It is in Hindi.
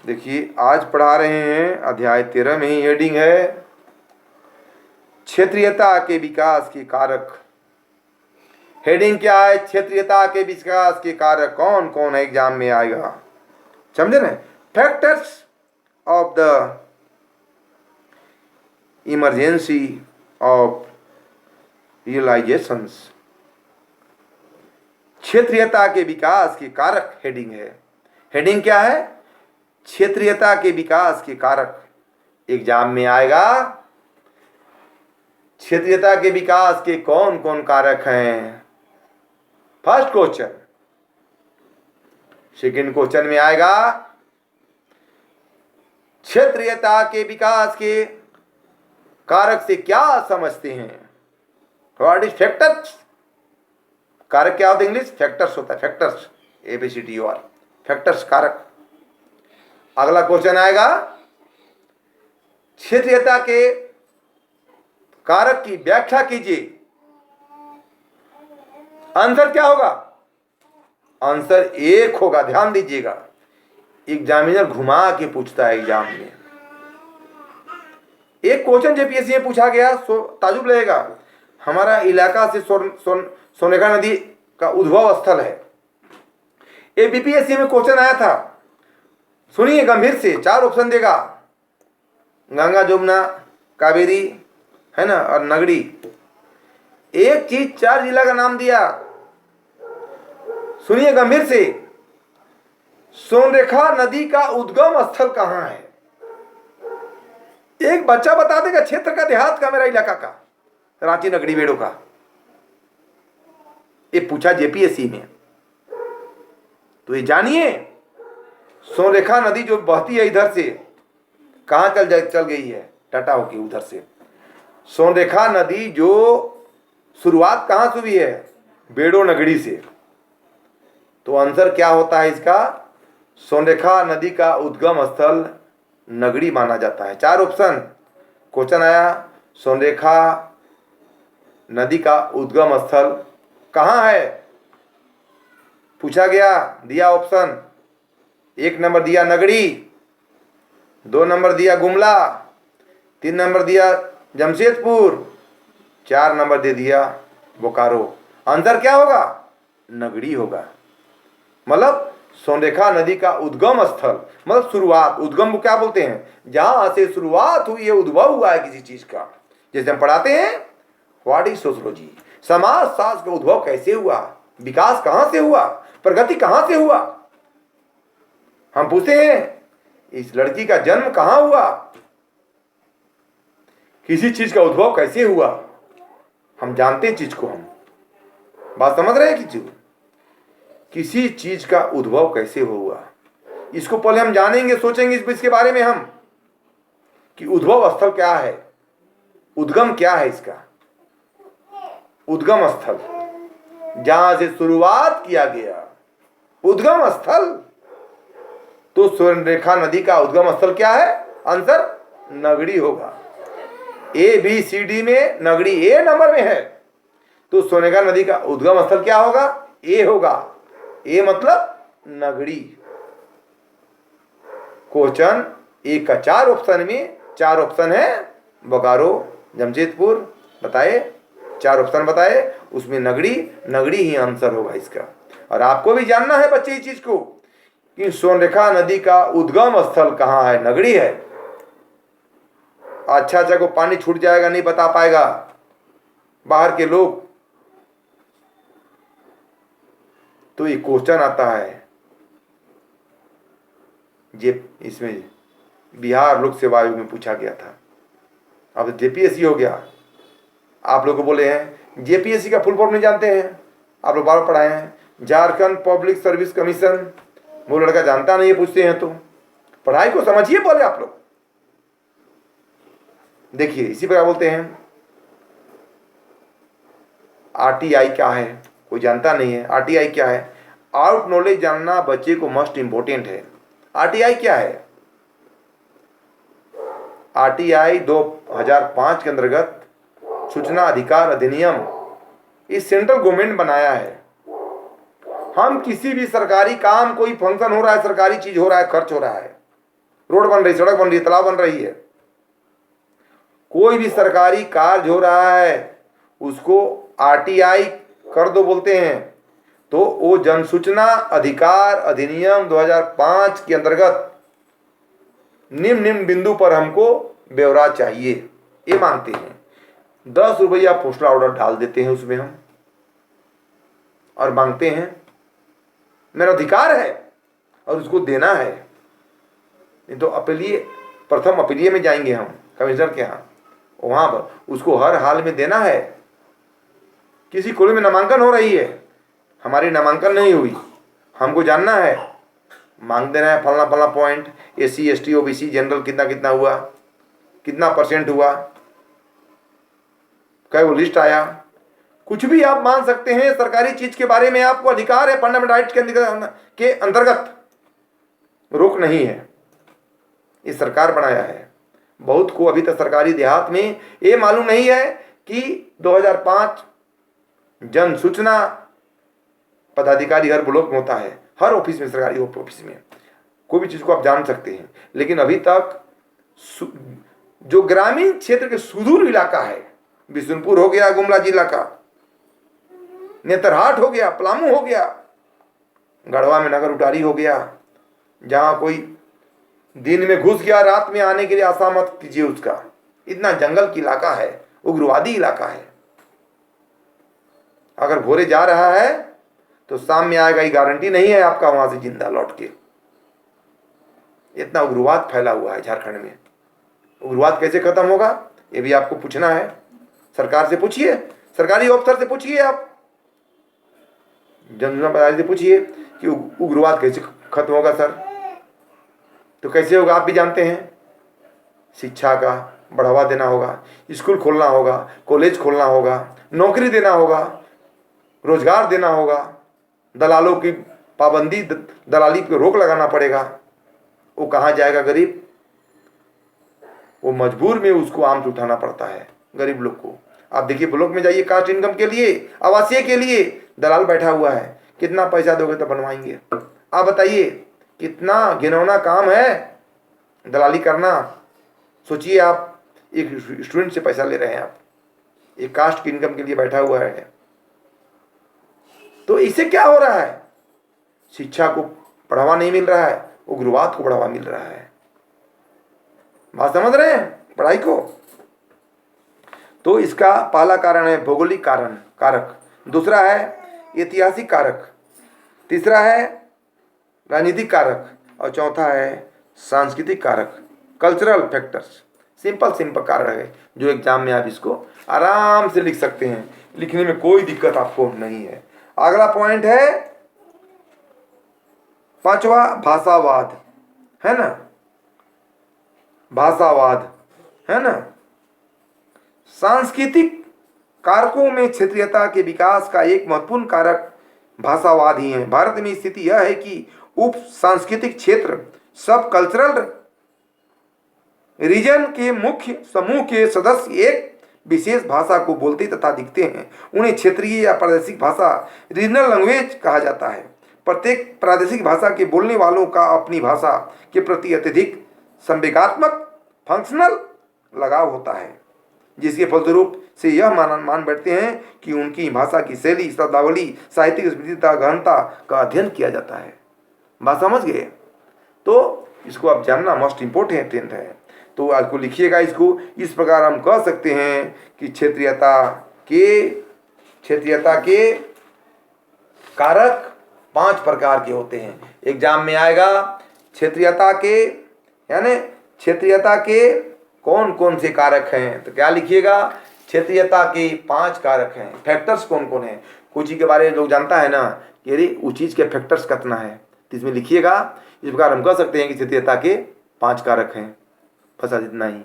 देखिए, आज पढ़ा रहे हैं अध्याय 13 में ही हेडिंग है क्षेत्रीयता के विकास के कारक। हेडिंग क्या है? क्षेत्रीयता के विकास के कारक कौन कौन है, एग्जाम में आएगा, समझे ना। Factors of the emergency of realisations. क्षेत्रीयता के विकास के कारक हेडिंग है। हेडिंग क्या है? क्षेत्रीयता के विकास के कारक। एग्जाम में आएगा क्षेत्रीयता के विकास के कौन कौन कारक हैं। First question. सेकंड क्वेश्चन में आएगा क्षेत्रीयता के विकास के कारक से क्या समझते हैं। What is factors? कारक क्या होता है? इंग्लिश फैक्टर्स होता है। फैक्टर्स, ABCDER, फैक्टर्स कारक। अगला क्वेश्चन आएगा क्षेत्रीयता के कारक की व्याख्या कीजिए। आंसर क्या होगा? आंसर एक होगा, ध्यान दीजिएगा। एग्जामिनर घुमा के पूछता है एग्जाम में। एक क्वेश्चन जेपीएससी में पूछा गया, ताजुब लगेगा। हमारा इलाका से सोनेखा नदी का उद्भव स्थल है। ये बीपीएससी में क्वेश्चन आया था, सुनिए गंभीर से। 4 ऑप्शन देगा, गंगा, जमुना, कावेरी, है ना, और नगरी। एक चीज 4 जिला का नाम दिया, सुनिए गंभीर से। सोनरेखा नदी का उद्गम स्थल कहां है? एक बच्चा बता देगा क्षेत्र का, देहात का, मेरा इलाका का, रांची, नगरी, बेड़ो का। ये पूछा जेपीएससी में। तो ये जानिए सोनरेखा नदी जो बहती है इधर से, कहां चल गई है? टाटा होके उधर से। सोनरेखा नदी जो शुरुआत कहां से हुई है? बेड़ो, नगरी से। तो आंसर क्या होता है इसका? सोनरेखा नदी का उद्गम स्थल नगरी माना जाता है। 4 ऑप्शन क्वेश्चन आया, सोनरेखा नदी का उद्गम स्थल कहां है पूछा गया, दिया ऑप्शन। 1 नंबर दिया नगरी, 2 नंबर दिया गुमला, 3 नंबर दिया जमशेदपुर, 4 नंबर दे दिया बोकारो। आंसर क्या होगा? नगरी होगा। मतलब सोनरेखा नदी का उद्गम स्थल, मतलब शुरुआत। उद्गम को क्या बोलते हैं? जहां से शुरुआत हुई है, उद्भव हुआ है किसी चीज का। जैसे हम पढ़ाते हैं व्हाट इज सोशियोलॉजी, समाज शास्त्र का उद्भव कैसे हुआ, विकास कहां से हुआ, प्रगति कहां से हुआ। हम पूछते हैं इस लड़की का जन्म कहां हुआ, किसी चीज का उद्भव कैसे हुआ। हम जानते हैं चीज को, हम बात समझ रहे हैं कि किसी चीज का उद्भव कैसे हुआ, इसको पहले हम जानेंगे, सोचेंगे इसके बारे में हम, कि उद्भव स्थल क्या है, उद्गम क्या है इसका। उद्गम स्थल जहां से शुरुआत किया गया, उद्गम स्थल। तो सोनरेखा नदी का उद्गम स्थल क्या है? आंसर नगरी होगा। ABCD में नगरी A नंबर में है, तो सोनरेखा नदी का उद्गम स्थल क्या होगा? A होगा। A मतलब नगरी। क्वेश्चन एक का 4 ऑप्शन में 4 ऑप्शन है, बोकारो, जमशेदपुर बताए, 4 ऑप्शन बताए, उसमें नगरी ही आंसर होगा इसका। और आपको भी जानना है बच्चे इस चीज को कि सोनरेखा नदी का उद्गम स्थल कहां है? नगरी है। अच्छा को पानी छूट जाएगा, नहीं बता पाएगा बाहर के लोग, तो ये क्वेश्चन आता है। ये इसमें बिहार लोक सेवा आयोग में पूछा गया था, अब जेपीएससी हो गया। आप लोग को बोले हैं जेपीएससी का फुल फॉर्म नहीं जानते हैं, आप लोग बार पढ़ाए हैं, झारखंड पब्लिक सर्विस कमीशन। वो लड़का जानता नहीं है, पूछते हैं तो पढ़ाई को समझिए पहले आप लोग। देखिए इसी प्रकार बोलते हैं आरटीआई क्या है, कोई जानता नहीं है। आरटीआई क्या है? आउट नॉलेज जानना बच्चे को मस्ट इंपोर्टेंट है। आरटीआई क्या है? आरटीआई 2005 के अंतर्गत सूचना अधिकार अधिनियम, इस सेंट्रल गवर्नमेंट बनाया है। हम किसी भी सरकारी काम, कोई फंक्शन हो रहा है, सरकारी चीज हो रहा है, खर्च हो रहा है, रोड बन रही, सड़क बन रही है, तालाब बन रही है। कोई भी सरकारी कार्य हो रहा है उसको आरटीआई कर दो बोलते हैं, तो वो जन सूचना अधिकार अधिनियम 2005 के अंतर्गत निम्न निम्न बिंदु पर हमको ब्यौरा चाहिए, ये मांगते हैं। 10 रुपया पोस्टल ऑर्डर डाल देते हैं उसमें हम, और मांगते हैं मेरा अधिकार है और उसको देना है। नहीं तो अपीलीय, प्रथम अपीलीय में जाएंगे हम कमिश्नर के यहाँ, वहाँ पर उसको हर हाल में देना है। किसी कॉलेज में नामांकन हो रही है, हमारी नामांकन नहीं हुई, हमको जानना है, मांग देना है फलना फलना point, SC ST OBC general कितना कितना हुआ, कितना परसेंट हुआ, क्या वो लिस्ट आया, कुछ भी आप मान सकते हैं। सरकारी चीज के बारे में आपको अधिकार है, फंडामेंटल राइट के अंतर्गत रोक नहीं है। ये सरकार बनाया है। बहुत को अभी तक सरकारी देहात में ये मालूम नहीं है कि 2005 जन सूचना पदाधिकारी हर ब्लॉक में होता है, हर ऑफिस में, सरकारी ऑफिस में कोई भी चीज को आप जान सकते हैं। लेकिन अभी तक जो ग्रामीण क्षेत्र के सुदूर इलाका है, बिशुनपुर हो गया, गुमला जिला का नेतरहाट हो गया, पलामू हो गया, गढ़वा में नगर उटारी हो गया, जहां कोई दिन में घुस गया, रात में आने के लिए आशा मत कीजिए उसका, इतना जंगल की इलाका है, उग्रवादी इलाका है। अगर भोरे जा रहा है तो शाम में आएगा, ये गारंटी नहीं है आपका वहां से जिंदा लौट के। इतना उग्रवाद फैला हुआ है झारखंड में। उग्रवाद कैसे खत्म होगा ये भी आपको पूछना है, सरकार से पूछिए, सरकारी अफसर से पूछिए, आप जनता से पूछिए कि उग्रवाद कैसे खत्म होगा सर। तो कैसे होगा आप भी जानते हैं। शिक्षा का बढ़ावा देना होगा, स्कूल खोलना होगा, कॉलेज खोलना होगा, नौकरी देना होगा, रोजगार देना होगा, दलालों की पाबंदी, दलाली पे रोक लगाना पड़ेगा। वो कहाँ जाएगा गरीब, वो मजबूर में उसको आम उठाना पड़ता है गरीब लोग को। आप देखिए ब्लॉक में जाइए, कास्ट इनकम के लिए, आवासीय के लिए दलाल बैठा हुआ है, कितना पैसा दोगे तो बनवाएंगे। आप बताइए कितना घिनौना काम है दलाली करना। सोचिए आप एक स्टूडेंट से पैसा ले रहे हैं, आप एक कास्ट की इनकम के लिए बैठा हुआ है। तो इससे क्या हो रहा है, शिक्षा को बढ़ावा नहीं मिल रहा है, उग्रवाद को बढ़ावा मिल रहा है। बात समझ रहे हैं पढ़ाई को। तो इसका पहला कारण है भौगोलिक कारक, दूसरा है ऐतिहासिक कारक, तीसरा है राजनीतिक कारक, और चौथा है सांस्कृतिक कारक, कल्चरल फैक्टर्स। सिंपल कारक है जो एग्जाम में आप इसको आराम से लिख सकते हैं, लिखने में कोई दिक्कत आपको नहीं है। अगला पॉइंट है पांचवा, भाषावाद, है ना, भाषावाद, है ना। सांस्कृतिक कारकों में क्षेत्रीयता के विकास का एक महत्वपूर्ण कारक भाषावाद ही है। भारत में स्थिति यह है कि उप सांस्कृतिक क्षेत्र, सब कल्चरल रीजन के मुख्य समूह के सदस्य एक विशेष भाषा को बोलते तथा दिखते हैं। उन्हें क्षेत्रीय या प्रादेशिक भाषा, रीजनल लैंग्वेज कहा जाता है। प्रत्येक प्रादेशिक भाषा के बोलने वालों का अपनी भाषा के प्रति अत्यधिक संवेगात्मक फंक्शनल लगाव होता है, जिसके फलस्वरूप से यह मान बैठते हैं कि उनकी भाषा की शैली, शब्दावली, साहित्यिक स्मृतिता, गहनता का अध्ययन किया जाता है। बात समझ गए। तो इसको आप जानना मोस्ट इम्पोर्टेंट है। तो आज को लिखिएगा इसको। इस प्रकार हम कह सकते हैं कि क्षेत्रीयता के कारक 5 प्रकार के होते हैं। एग्जाम में आएगा क्षेत्रीयता के, यानी क्षेत्रीयता के कौन कौन से कारक हैं, तो क्या लिखिएगा, क्षेत्रीयता के 5 कारक हैं। फैक्टर्स कौन कौन है, कुछ के बारे में लोग जानता है ना कि अरे उस चीज के फैक्टर्स कितना है, तो इसमें लिखिएगा। इस प्रकार हम कह सकते हैं कि क्षेत्रीयता के 5 कारक हैं। बस आज इतना ही।